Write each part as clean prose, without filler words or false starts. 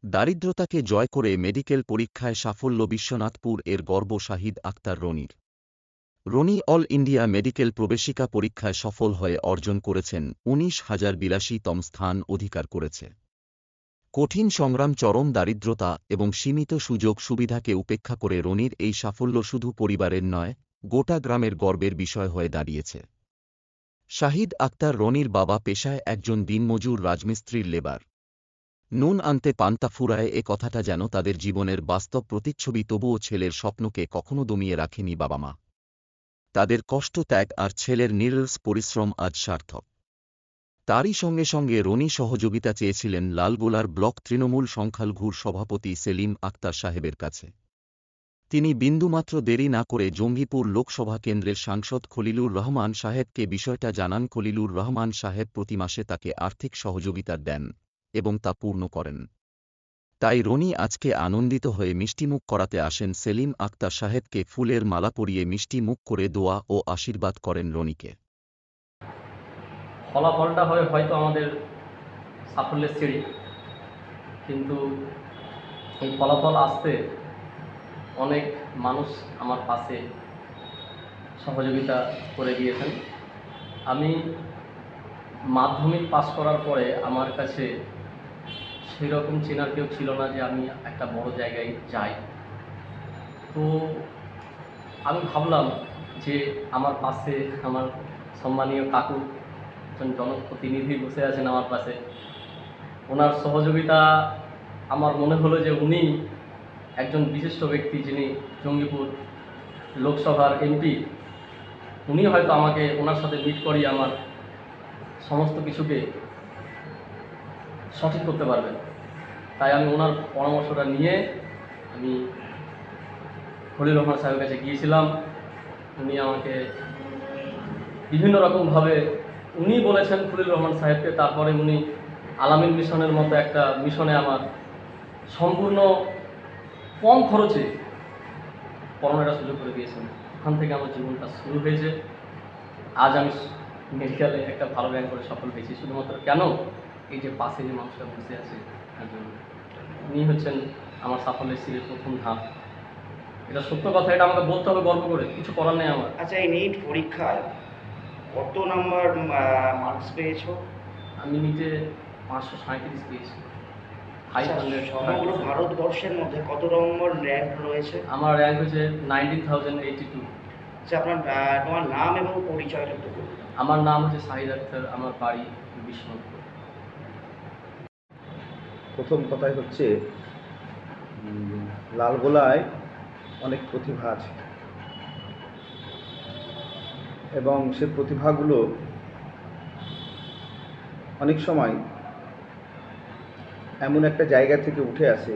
দারিদ্রতাকে জয় করে মেডিকেল পরীক্ষায় সাফল্য বিশ্বনাথপুর এর গর্ব শাহিদ আক্তার রনির। রনি অল ইন্ডিয়া মেডিকেল প্রবেশিকা পরীক্ষায় সফল হয়ে অর্জন করেছেন 19,082তম স্থান অধিকার করেছে। কঠিন সংগ্রাম, চরম দারিদ্রতা এবং সীমিত সুযোগ সুবিধাকে উপেক্ষা করে রনির এই সাফল্য শুধু পরিবারের নয়, গোটা গ্রামের গর্বের বিষয় হয়ে দাঁড়িয়েছে। শাহিদ আক্তার রনির বাবা পেশায় একজন দিনমজুর রাজমিস্ত্রির লেবার। নুন আনতে পান্তা ফুরায়, এ কথাটা যেন তাদের জীবনের বাস্তব প্রতিচ্ছবি। তবুও ছেলের স্বপ্নকে কখনো দমিয়ে রাখেনি বাবা মা। তাদের কষ্ট, ত্যাগ আর ছেলের নিরলস পরিশ্রম আজ সার্থক। তারই সঙ্গে সঙ্গে রনি সহযোগিতা চেয়েছিলেন লালগোলার ব্লক তৃণমূল সংখ্যালঘুর সভাপতি সেলিম আক্তার সাহেবের কাছে। তিনি বিন্দুমাত্র দেরি না করে জঙ্গিপুর লোকসভা কেন্দ্রের সাংসদ খলিলুর রহমান সাহেবকে বিষয়টা জানান। খলিলুর রহমান সাহেব প্রতি মাসে তাকে আর্থিক সহযোগিতা দেন এবং তা পূর্ণ করেন। তাই রনি আজকে আনন্দিত হয়ে মিষ্টিমুখ করাতে আসেন সেলিম আক্তার সাহেবকে। ফুলের মালা পরিয়ে মিষ্টি মুখ করে দোয়া ও আশীর্বাদ করেন রনিকে। ফলাফলটা হয়তো আমাদের সাফল্যের সিঁড়ি, কিন্তু এই ফলাফল আসতে অনেক মানুষ আমার পাশে সহযোগিতা করে দিয়েছেন। আমি মাধ্যমিক পাস করার পরে আমার কাছে সেরকম চেনার কেউ ছিল না যে আমি একটা বড় জায়গায় যাই। তো আমি ভাবলাম যে আমার পাশে আমার সম্মানীয় কাকু, একজন জনপ্রতিনিধি বসে আছেন আমার পাশে, ওনার সহযোগিতা আমার মনে হলো যে উনি একজন বিশিষ্ট ব্যক্তি, যিনি জঙ্গিপুর লোকসভার এমপি। উনি হয়তো আমাকে ওনার সাথে মিট করিয়ে আমার সমস্ত কিছুকে সঠিক করতে পারবেন। তাই আমি ওনার পরামর্শটা নিয়ে আমি খলিল রহমান সাহেবের কাছে গিয়েছিলাম। উনি আমাকে বিভিন্ন রকমভাবে উনি বলেছেন খলিল রহমান সাহেবকে, তারপরে উনি আলামিন মিশনের মতো একটা মিশনে আমার সম্পূর্ণ কম খরচে পড়ানোর সুযোগ করে দিয়েছেন। ওখান থেকে আমার জীবনটা শুরু হয়েছে। আজ আমি মেডিকেলে একটা ভালো র্যাঙ্ক করে সফল হয়েছি শুধুমাত্র কেন, এই যে পাশে যে মানুষটা বসে আছে তার জন্য। উনি হচ্ছেন আমার সাফল্যের সিঁড়ির প্রথম ধাপ। এটা সত্য কথা, এটা আমাকে বলতে হবে গর্ব করে, কিছু করার নেই আমার। আচ্ছা, এই নিট পরীক্ষায় কত নম্বর মার্কস পেয়েছো? আমি নিটে 537 পেয়েছি। সমগ্র ভারতবর্ষের মধ্যে কত নম্বর র্যাঙ্ক রয়েছে? আমার র্যাঙ্ক হয়েছে 19,082। আচ্ছা, তোমার নাম এবং পরিচয়টা একটু বলুন। আমার নাম হচ্ছে শাহিদ আক্তার, আমার বাড়ি বিশ্বনাথপুর। প্রথম কথাই হচ্ছে লালগোলায় অনেক প্রতিভা আছে এবং সে প্রতিভাগুলো অনেক সময় এমন একটা জায়গা থেকে উঠে আসে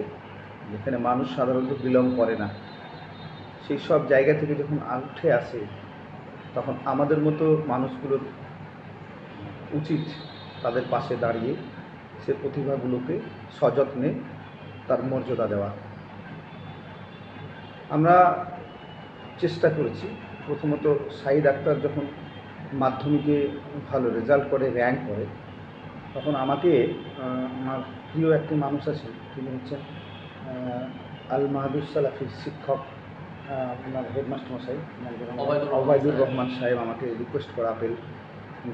যেখানে মানুষ সাধারণত বিলং করে না। সেই সব জায়গা থেকে যখন উঠে আসে তখন আমাদের মতো মানুষগুলোর উচিত তাদের পাশে দাঁড়িয়ে সে প্রতিভাগুলোকে সযত্নে তার মর্যাদা দেওয়া। আমরা চেষ্টা করেছি। প্রথমত শাহিদ আক্তার যখন মাধ্যমিকে ভালো রেজাল্ট করে, র্যাঙ্ক করে, তখন আমাকে আমার প্রিয় একটি মানুষ আছেন, তিনি হচ্ছেন আল মাহাদুর সালাফির শিক্ষক, আপনার হেডমাস্টার মশাই ওবায়দুর রহমান সাহেব আমাকে রিকোয়েস্ট করা, আপেল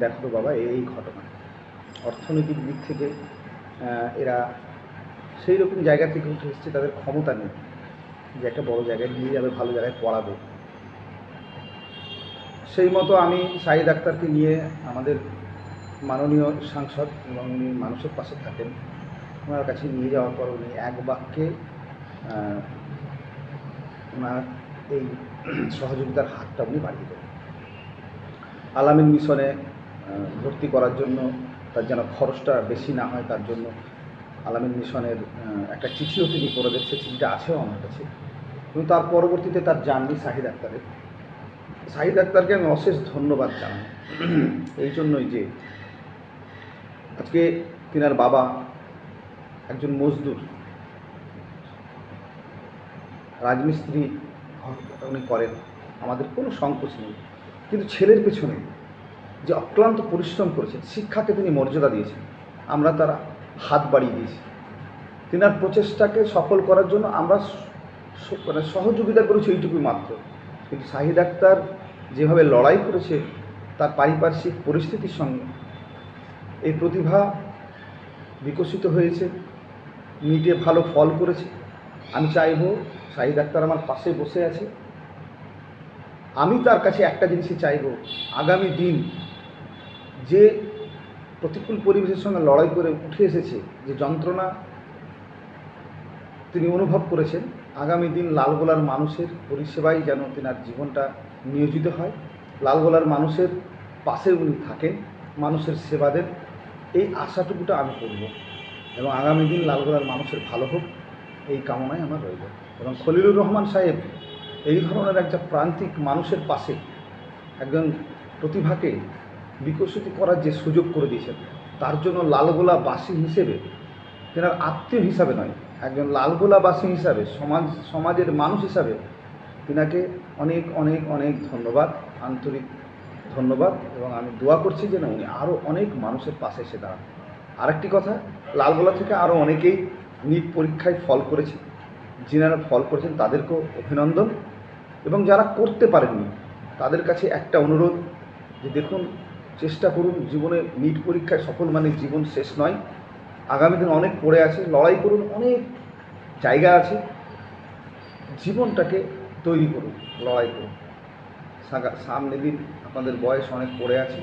দেখো তো বাবা এই ঘটনা। অর্থনৈতিক দিক থেকে এরা সেই রকম জায়গা থেকে উঠে এসছে, তাদের ক্ষমতা নেই যে একটা বড় জায়গায় নিয়ে যাবে, ভালো জায়গায় পড়াবে। সেই মতো আমি শাহিদ আক্তারকে নিয়ে আমাদের মাননীয় সাংসদ, এবং উনি মানুষের পাশে থাকেন, ওনার কাছে নিয়ে যাওয়ার পর উনি এক বাক্যে ওনার এই সহযোগিতার হাতটা উনি বাড়িয়ে দেন। আলামিন মিশনে ভর্তি করার জন্য তার যেন খরচটা বেশি না হয়, তার জন্য আলামিন মিশনের একটা চিঠিও তিনি করে দিচ্ছে, চিঠিটা আছেও আমার কাছে। এবং তার পরবর্তীতে তার জার্নি শাহিদ আক্তারকে আমি অশেষ ধন্যবাদ জানাই এই জন্যই যে আজকে তিনার বাবা একজন মজদুর, রাজমিস্ত্রি উনি করেন, আমাদের কোনো সংকোচ নেই, কিন্তু ছেলের পেছনে যে অক্লান্ত পরিশ্রম করেছেন, শিক্ষাকে তিনি মর্যাদা দিয়েছেন, আমরা তারা হাত বাড়িয়ে দিয়েছি। তেনার প্রচেষ্টাকে সফল করার জন্য আমরা মানে সহযোগিতা করেছি এইটুকুই মাত্র। কিন্তু শাহিদ আক্তার যেভাবে লড়াই করেছে তার পারিপার্শ্বিক পরিস্থিতির সঙ্গে, এই প্রতিভা বিকশিত হয়েছে, নিটে ভালো ফল করেছে। আমি চাইব, শাহিদ আক্তার আমার পাশে বসে আছে, আমি তার কাছে একটা জিনিসই চাইব, আগামী দিন যে প্রতিকূল পরিবেশের সঙ্গে লড়াই করে উঠে এসেছে, যে যন্ত্রণা তিনি অনুভব করেছেন, আগামী দিন লালগোলার মানুষের পরিষেবায় যেন তেনার জীবনটা নিয়োজিত হয়, লালগোলার মানুষের পাশে উনি থাকেন, মানুষের সেবা দেন, এই আশাটুকুটা আমি করব। এবং আগামী দিন লালগোলার মানুষের ভালো হোক, এই কামনায় আমার রইল। এবং খলিলুর রহমান সাহেব এই ধরনের একটা প্রান্তিক মানুষের পাশে একজন প্রতিভাকে বিকশিত করার যে সুযোগ করে দিয়েছেন, তার জন্য লালগোলাবাসী হিসেবে, তেনার আত্মীয় হিসাবে নয়, একজন লালগোলাবাসী হিসাবে, সমাজের মানুষ হিসাবে তিনাকে অনেক অনেক অনেক ধন্যবাদ, আন্তরিক ধন্যবাদ। এবং আমি দোয়া করছি যেন উনি আরও অনেক মানুষের পাশে এসে দাঁড়ান। আরেকটি কথা, লালগোলা থেকে আরও অনেকেই নিট পরীক্ষায় ফল করেছে, যিনারা ফল করেছেন তাদেরকেও অভিনন্দন। এবং যারা করতে পারেননি তাদের কাছে একটা অনুরোধ, যে দেখুন, চেষ্টা করুন, জীবনে নিট পরীক্ষায় সফল মানে জীবন শেষ নয়, আগামী দিন অনেক পড়ে আছে, লড়াই করুন, অনেক জায়গা আছে, জীবনটাকে তৈরি করুন, লড়াই করুন। সামনে দিন আপনাদের বয়স অনেক পড়ে আছে,